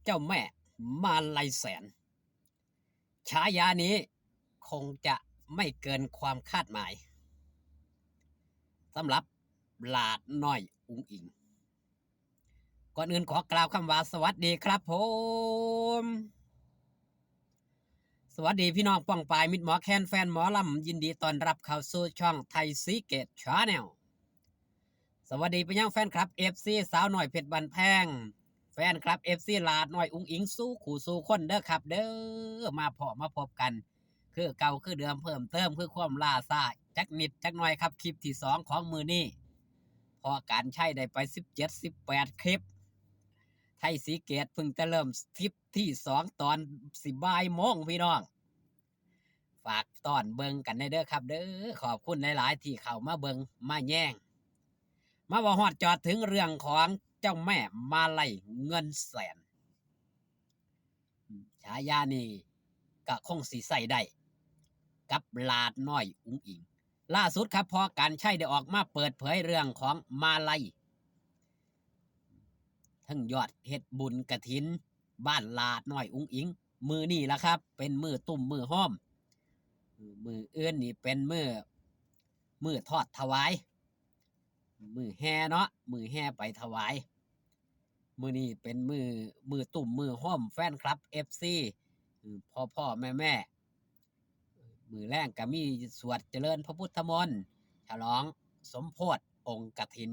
จ้าแม่มาลัยแสนฉายานี้คงจะไม่เกินความคาดหมายสำหรับหลาดน้อยอุ๋งอิงก่อนอื่นขอกล่าวคำว่าสวัสดีครับผมสวัสดีพี่น้องป้องปายมิตรหมอแคนแฟนหมอลำยินดีต้อนรับเข้าสู่ช่องไทยซีเกตชาแนลสวัสดีไปยังแฟนคลับเอฟซีสาวหน่อยเพชรบันแพงแฟนคลับเอฟซีหลาดน้อยอุ๋งอิงสู้ขู่สู้คนเด้อครับเด้อมาพบกันคือเก่าคือเดิมเพิ่มเติมคือความล่าซ่าจักนิดจักหน่อยครับคลิปที่2ของมือนี้พอการใช้ได้ไป17-18คลิปไทยสีเกตเพิ่งจะเริ่มคลิปที่2ตอน10 บ่ายพี่น้องฝากตอนเบิงกันเด้อครับเด้อขอบคุณหลายๆที่เข้ามาเบิงมาแย่งมาว่าฮอดจอดถึงเรื่องของเจ้าแม่มาลัยเงินแสนฉายานี่ก็คงสีใส่ได้กับลาดน้อยอุ๋งอิงล่าสุดครับพอการใช้ได้ออกมาเปิดเผยเรื่องของมาลัยทั้งยอดเฮ็ดบุญกฐินบ้านลาดน้อยอุ๋งอิงมือนี่ละครับเป็นมือตุ่มมือห้อมมืออื่นนี่เป็นมือทอดถวายมือแห่เนาะมือแห่ไปถวายมือนี่เป็นมือตุ่มมือห้อมแฟนคลับ FC พ่อแม่มือแรงก็มีสวดเจริญพระพุทธมนต์ฉลองสมโพธิองค์กฐิน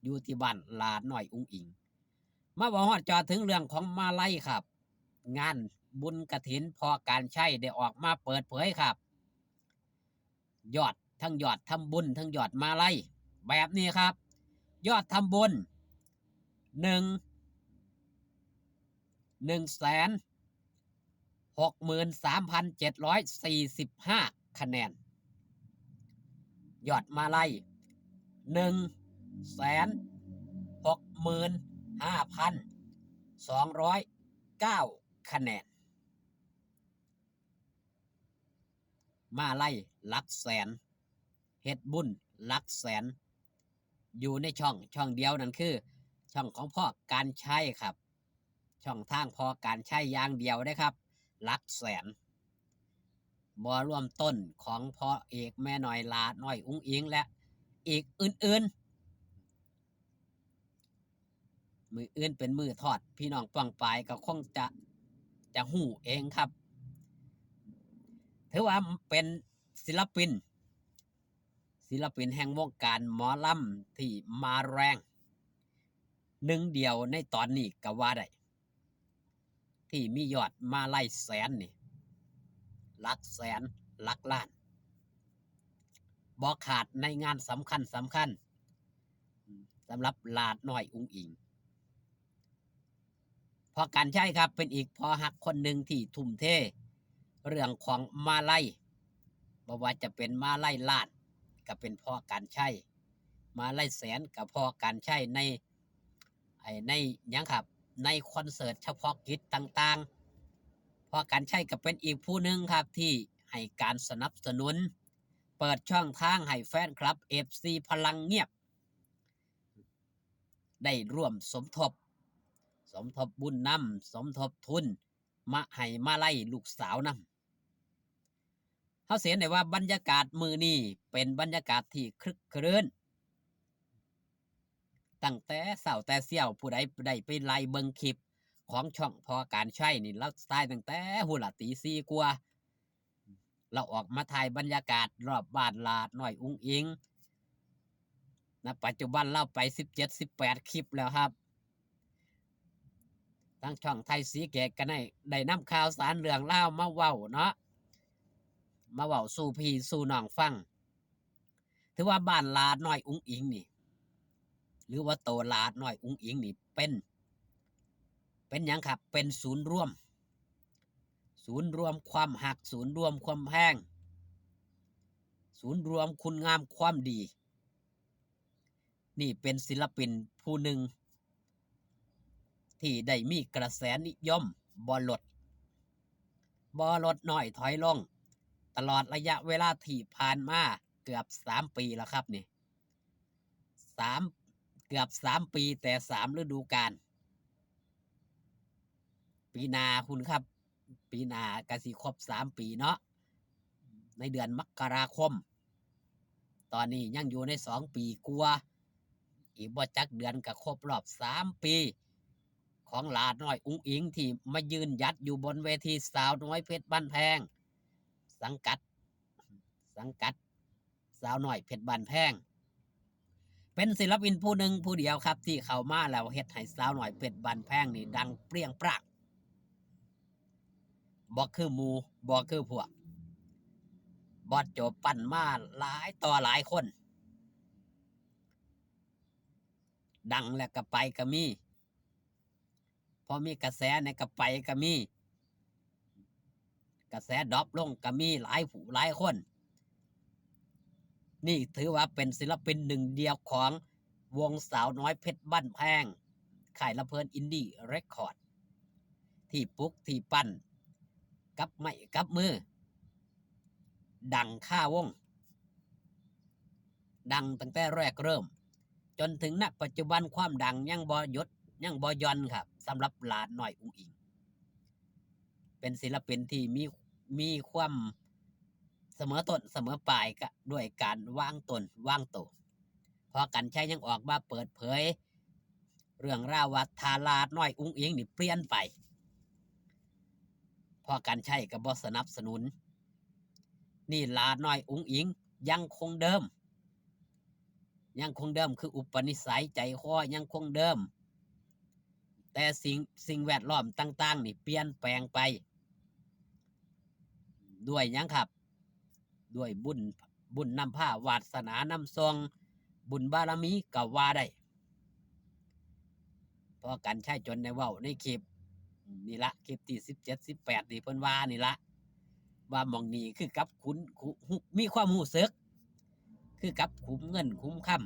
อยู่ที่บ้านลาดน้อยอุ๋งอิงมาบอกฮอดจอถึงเรื่องของมาลัยครับงานบุญกฐินพอการใช้ได้ออกมาเปิดเผยครับยอดทั้งยอดทำบุญทั้งยอดมาลัยแบบนี้ครับยอดทำบุญ1,63,745 คะแนนยอดมาลัย165,209 คะแนนมาลัยหลักแสนเฮ็ดบุญหลักแสนอยู่ในช่องเดียวนั่นคือช่องของพ่อการใช้ครับช่องทางพอการใช้อย่างเดียวได้ครับหลักแสนบ่รวมต้นของพ่อเอกแม่น้อยลาน้อยอุ๋งอิงและอีกอื่นๆมืออื่นเป็นมือทอดพี่น้องปังปายก็คงจะหู้เองครับถือว่าเป็นศิลปินแห่งวงการหมอลำที่มาแรงหนึ่งเดียวในตอนนี้ก็ว่าได้ที่มียอดมาไล่แสนนี่หลักแสนหลักล้านบ่ขาดในงานสำคัญสำหรับลาดน้อยอุ๋งอิงพอการใช้ครับเป็นอีกพอหักคนหนึ่งที่ทุ่มเทเรื่องของมาไล่บ่ว่าจะเป็นมาไล่ล้านก็เป็นพอการใช้มาไล่แสนกับพอการใช้ในยังครับในคอนเสิร์ตเฉพาะกิจต่างๆพอการใช้ก็เป็นอีกผู้หนึ่งครับที่ให้การสนับสนุนเปิดช่องทางให้แฟนคลับ FC พลังเงียบได้ร่วมสมทบบุญนำสมทบทุนมาให้มาไล่ลูกสาวนำเขาเสียได้ว่าบรรยากาศมือนี้เป็นบรรยากาศที่ครึกครื้นตั้งแต่เสาแต่เสี่ยวผู้ใดได้ไปไล่เบิ่งคลิปของช่องพอการใช้นี่เราตายตั้งแต่หัวละตี4 กว่าเราออกมาถ่ายบรรยากาศรอบบ้านลาดน้อยอุ๋งอิงนะปัจจุบันเราไป17-18 คลิปแล้วครับทั้งช่องไทยสีเกตก็ได้นำข่าวสารเรื่องเล่ามาเว้าเนาะมาเว้าสู่พี่สู่น้องฟังถือว่าบ้านลาดน้อยอุ๋งอิงนี่หรือว่าโตลาดน้อยอุ๋งอิงนี่เป็นหยังครับเป็นศูนย์รวมความหักศูนย์รวมความแพงศูนย์รวมคุณงามความดีนี่เป็นศิลปินผู้หนึ่งที่ได้มีกระแสนิยมบ่ลดน้อยถอยลงตลอดระยะเวลาที่ผ่านมาเกือบ3 ปีแล้วครับนี่เกือบ3 ปีแต่3 ฤดูกาล ปีหน้าคุณครับ ปีหน้าก็สิครบ3 ปีเนาะในเดือนมกราคม ตอนนี้ยังอยู่ใน2 ปีกว่าอีกบ่จักเดือนก็ครบรอบ3 ปีของหลาน้อยอุ๋งอิงที่มายืนหยัดอยู่บนเวทีสาวน้อยเพชรบ้านแพง สังกัดสาวน้อยเพชรบ้านแพง เป็นศิลปินผู้หนึ่งผู้เดียวครับที่เข้ามาแล้วเฮ็ดให้สาวน้อยเพชรบ้านแพงนี่ดังเปรี้ยงปร้างบ่คือหมู่บ่คือพวกบอสโจปั้นมาหลายต่อหลายคน ดังแล้วก็ไปก็มี พอมีกระแสในก็ไปก็มี กระแสดรอปลงก็มีหลายผู้หลายคน นี่ถือว่าเป็นศิลปินหนึ่งเดียวของวงสาวน้อยเพชรบ้านแพงค่ายลำเพลินอินดี้เรคคอร์ดที่ปลุกที่ปั้นกับไม้กับมือ ดังค่าวง ดังตั้งแต่แรกเริ่ม จนถึงณปัจจุบันความดังยังบ่หยุดยังบ่หย่อนครับสำหรับหลานน้อยอุ๋งอิง เป็นศิลปินที่มีความเสมอต้นเสมอปลายก็ด้วยการวางตนวางตัวพอกันชัยยังออกมาเปิดเผย เรื่องราวว่าทาลาน้อยอุ๋งอิงนี่เปลี่ยนไป พอกันชัยก็บ่สนับสนุน นี่ลาน้อยอุ๋งอิงยังคงเดิมคืออุปนิสัยใจคอยังคงเดิม แต่สิ่งแวดล้อมต่างๆนี่เปลี่ยนแปลงไปด้วยหยังครับ ด้วยบุญนำผ้าวาสนานำทรงบุญบารมีก็ว่าได้พอกันใช้จนในเว้าในคลิปนี่ละคลิปที่17 18นี่เพิ่นว่านี่ละว่าหม่องนี้คือกับมีความรู้สึกคือกับขุมเงินขุมค่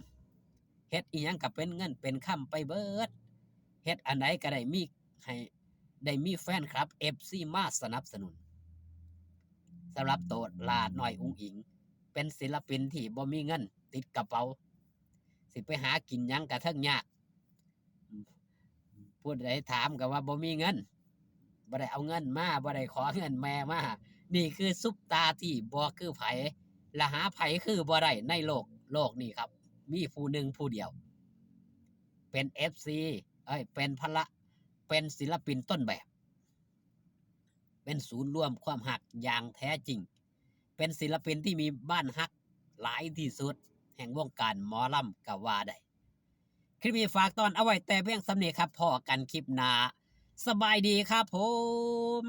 ำเฮ็ดอีหยังก็เป็นเงินเป็นค่ำไปเบิดเฮ็ดอันใดก็ได้มีแฟนคลับ FC มาสนับสนุนสำหรับโตลาน้อยอุ๋งอิงเป็นศิลปินที่บ่มีเงินติดกระเป๋าสิไปหากินหยังกะเทิงยากผู้ใดถามก็ว่าบ่มีเงินบ่ได้เอาเงินมาบ่ได้ขอเงินแม่มานี่คือซุปตาที่บ่คือไผและหาไผคือบ่ได้ในโลกนี้ครับมีผู้หนึ่งผู้เดียวเป็น FC เป็นศิลปินต้นแบบเป็นศูนย์รวมความหักอย่างแท้จริงเป็นศิลปินที่มีบ้านฮักหลายที่สุดแห่งวงการหมอลำก็ว่าได้คลิปนี้ฝากตอนเอาไว้แต่เพียงสำเนียครับพอกันคลิปหน้าสบายดีครับผม